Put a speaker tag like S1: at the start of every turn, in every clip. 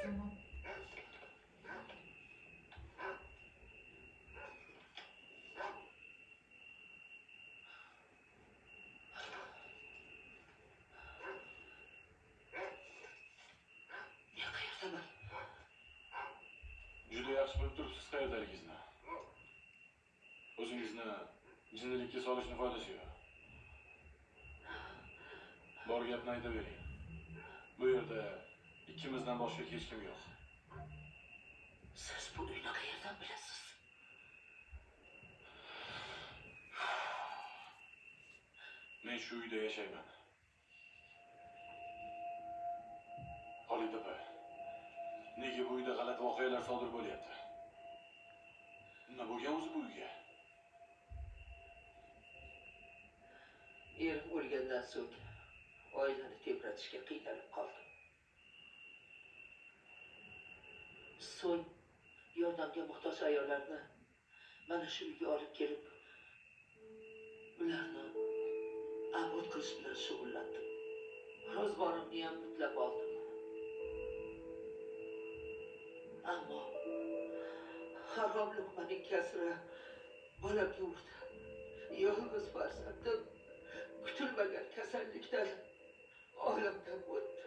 S1: Tamam.
S2: Qayerdaman?
S3: Juda yaxshi bilib turibsiz qayerdaligingizni. O'zingizni jinnilikka solishni foydasi yo'q. Bor gapni aytavering. Bu yerda ikkimizdan boshqa hech kim yo'q.
S2: Siz bu uyni qayerdan bilasiz?
S3: Men shu uyda yashayman. Xolid opa, nega bu uyda g'alati voqealar sodir bo'lyapti? Nima bo'lgan o'zi bu uyga?
S2: Erim o'lgandan so'ng oilani tebratishga qiynalib qoldim. So'ng yordamga muhtoj ayollarni mana shu uyga olib kelib, ularni abort qilish bilan shug'ullandim. Ro'zg'orimni ham butlab oldim. Ammo harom luqmaning kasri bolamga urdi. Yolg'iz farzandim kutilmagan kasallikdan olamdan o'tdi.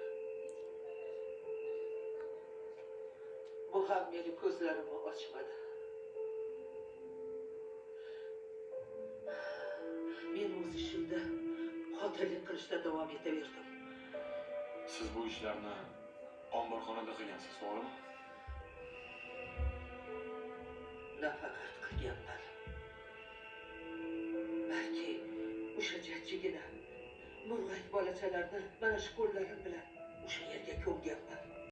S2: Bu ham meni ko'zlarimni ochmadi. Men o'z ishimda qotillik qilishda davom etaverdim.
S3: Siz bu ishlarni omborxonada qilgansiz, to'g'rimi?
S2: Nafaqat qilganman. balki o'sha jajjigina murg'ak bolachalarni mana shu qo'llarim bilan